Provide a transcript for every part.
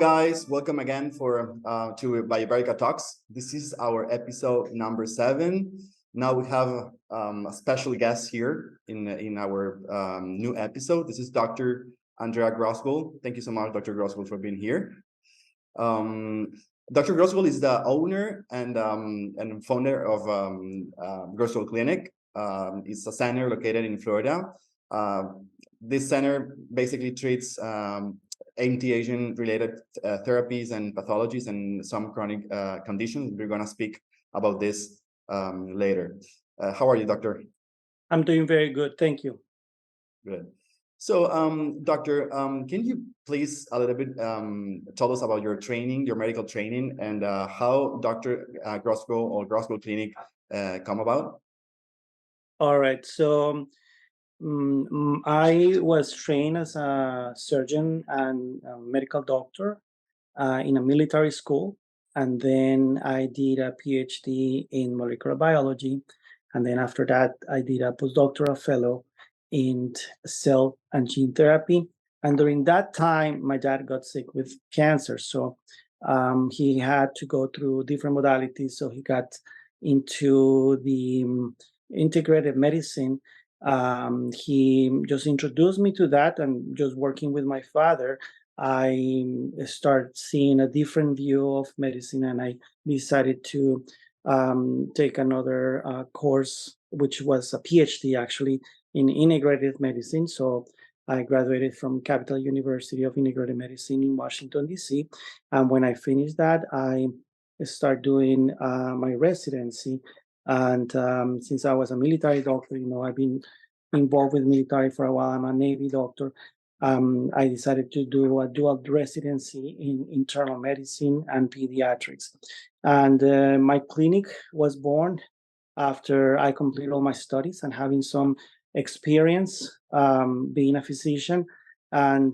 guys, welcome again to Biobarica Talks. This is our episode number 7. Now we have a special guest here in our new episode. This is Dr. Andreas Grossgold. Thank you so much, Dr. Grossgold, for being here. Dr. Grossgold is the owner and founder of Grossgold Clinic. It's a center located in Florida. This center basically treats anti-aging related therapies and pathologies and some chronic conditions. We're going to speak about this later. How are you, doctor? I'm doing very good. Thank you. Good. So, doctor, can you please a little bit tell us about your training, your medical training, and how Dr. Grossgold or Grossgold Clinic come about? All right. So I was trained as a surgeon and a medical doctor in a military school. And then I did a PhD in molecular biology. And then after that, I did a postdoctoral fellow in cell and gene therapy. And during that time, my dad got sick with cancer. So he had to go through different modalities. So he got into the integrative medicine. He just introduced me to that, and just working with my father, I started seeing a different view of medicine, and I decided to take another course, which was a PhD actually in integrative medicine. So I graduated from Capital University of Integrative Medicine in Washington, D.C. And when I finished that, I started doing my residency. And since I was a military doctor, I've been involved with military for a while. I'm a Navy doctor. I decided to do a dual residency in internal medicine and pediatrics. And my clinic was born after I completed all my studies and having some experience being a physician. And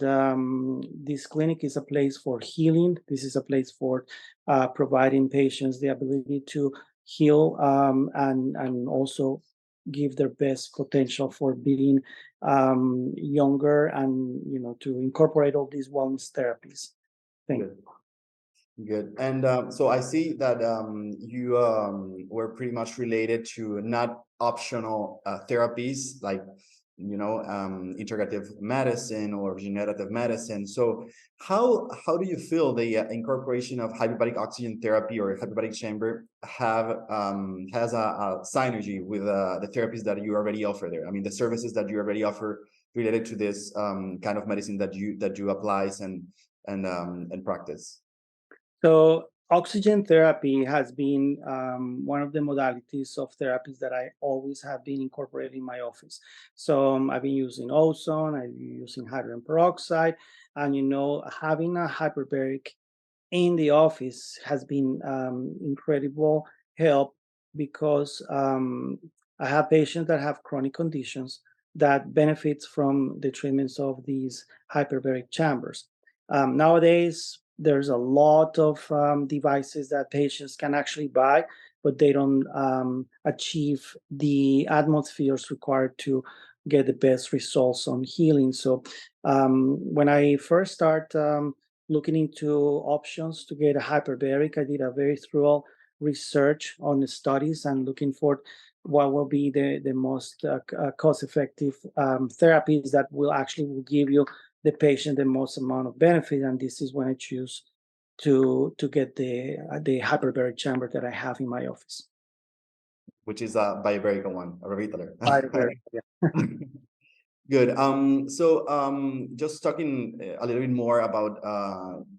this clinic is a place for healing. This is a place for providing patients the ability to heal and also give their best potential for being younger, and to incorporate all these wellness therapies. Thank you. Good. And so I see that you were pretty much related to not optional therapies like integrative medicine or regenerative medicine. So how do you feel the incorporation of hyperbaric oxygen therapy or hyperbaric chamber has a synergy with the therapies that you already offer there? I mean, the services that you already offer related to this kind of medicine that you applies and practice. So oxygen therapy has been one of the modalities of therapies that I always have been incorporating in my office. So I've been using ozone, I've been using hydrogen peroxide, and having a hyperbaric in the office has been incredible help, because I have patients that have chronic conditions that benefits from the treatments of these hyperbaric chambers. Nowadays, there's a lot of devices that patients can actually buy, but they don't achieve the atmospheres required to get the best results on healing. So when I first start looking into options to get a hyperbaric, I did a very thorough research on the studies and looking for what will be the most cost-effective therapies that will give you the patient the most amount of benefit. And this is when I choose to get the hyperbaric chamber that I have in my office, which is a Biobarica one, a Revitaler. Biobarica, yeah. Good. So just talking a little bit more about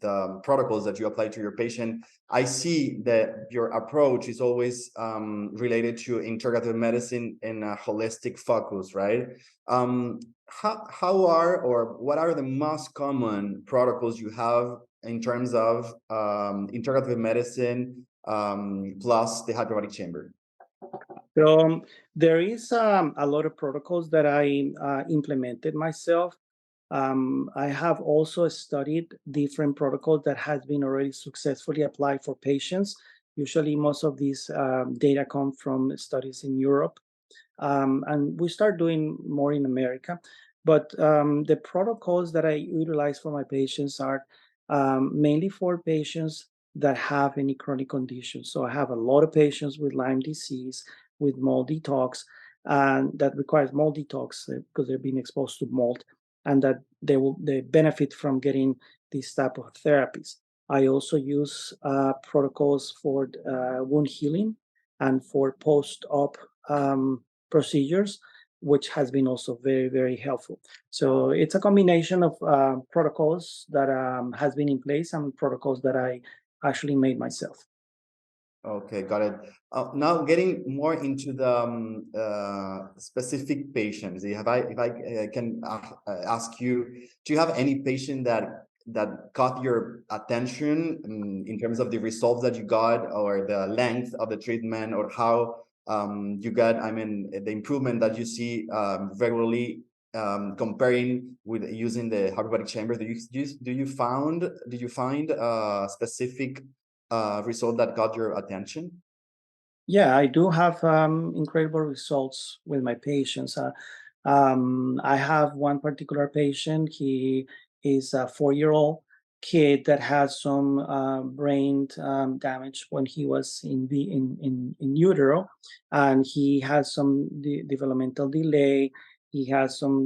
the protocols that you apply to your patient, I see that your approach is always related to integrative medicine and a holistic focus, right? What are the most common protocols you have in terms of integrative medicine plus the hyperbaric chamber? So there is a lot of protocols that I implemented myself. I have also studied different protocols that has been already successfully applied for patients. Usually, most of these data come from studies in Europe, and we start doing more in America. But the protocols that I utilize for my patients are mainly for patients that have any chronic conditions. So I have a lot of patients with Lyme disease, with mold detox, and that requires mold detox because they're being exposed to mold, and that they benefit from getting these type of therapies. I also use protocols for wound healing and for post-op procedures, which has been also very, very helpful. So it's a combination of protocols that has been in place and protocols that I actually made myself. Okay, got it. Now getting more into the specific patients, if I can ask you, do you have any patient that caught your attention in terms of the results that you got, or the length of the treatment, or how you got, I mean, the improvement that you see regularly comparing with using the hyperbaric chamber? Do you find specific result that got your attention? Yeah, I do have incredible results with my patients. I have one particular patient. He is a 4-year-old kid that had some brain damage when he was in utero, and he has some developmental delay. He has some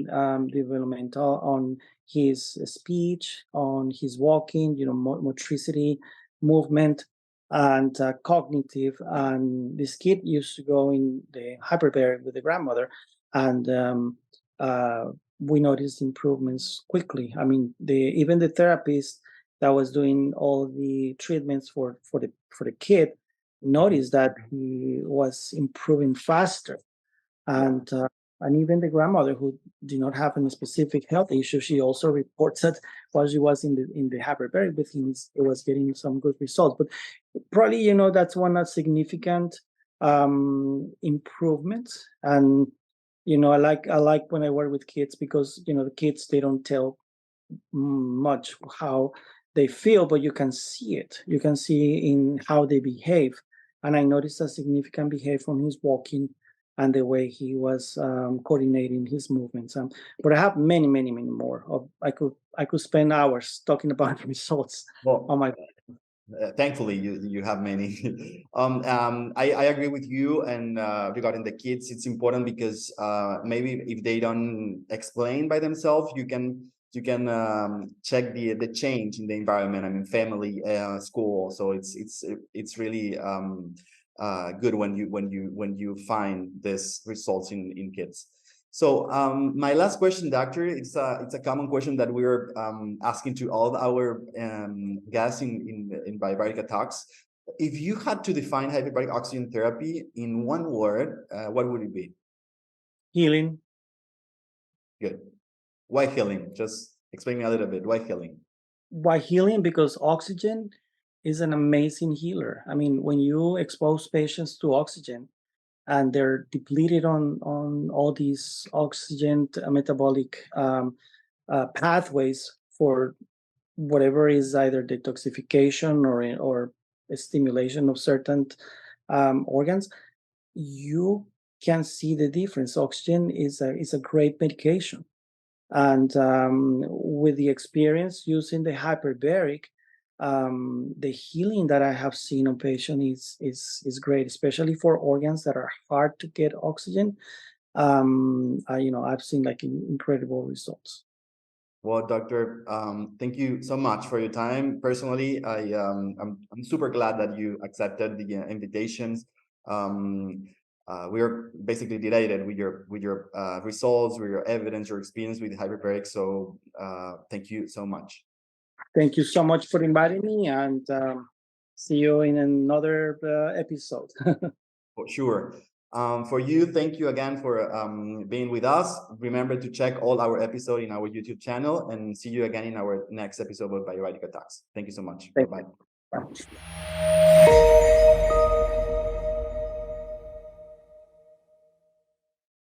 developmental on his speech, on his walking, motricity, movement, and cognitive. And this kid used to go in the hyperbaric with the grandmother, and we noticed improvements quickly. I mean, even the therapist that was doing all the treatments for the kid noticed that he was improving faster, and even the grandmother, who did not have any specific health issue, she also reports that while she was in the hyperbaric with him, it was getting some good results. But probably, that's one of significant improvements. And I like when I work with kids, because the kids, they don't tell much how they feel, but you can see it. You can see in how they behave. And I noticed a significant behavior from his walking and the way he was coordinating his movements. But I have many, many, many more. I could spend hours talking about results Well, on my. thankfully you have many. I agree with you, and regarding the kids, it's important because maybe if they don't explain by themselves, you can check the change in the environment. I mean, family, school. So it's really good when you find this results in kids. So my last question, doctor, it's a common question that we're asking to all our guests in Biobarica Talks. If you had to define hyperbaric oxygen therapy in one word, what would it be? Healing. Good. Why healing? Just explain me a little bit. Why healing? Why healing? Because oxygen is an amazing healer. I mean, when you expose patients to oxygen, and they're depleted on all these oxygen metabolic pathways for whatever is either detoxification or a stimulation of certain organs, you can see the difference. Oxygen is a great medication, and with the experience using the hyperbaric, the healing that I have seen on patients is great, especially for organs that are hard to get oxygen. I've seen like incredible results. Well, doctor, thank you so much for your time. Personally, I'm super glad that you accepted the invitations. We are basically delighted with your results, with your evidence, your experience with hyperbaric. So thank you so much. Thank you so much for inviting me, and see you in another episode. For sure. For you, thank you again for being with us. Remember to check all our episodes in our YouTube channel, and see you again in our next episode of Biobarica Talks. Thank you so much. Bye-bye. Bye.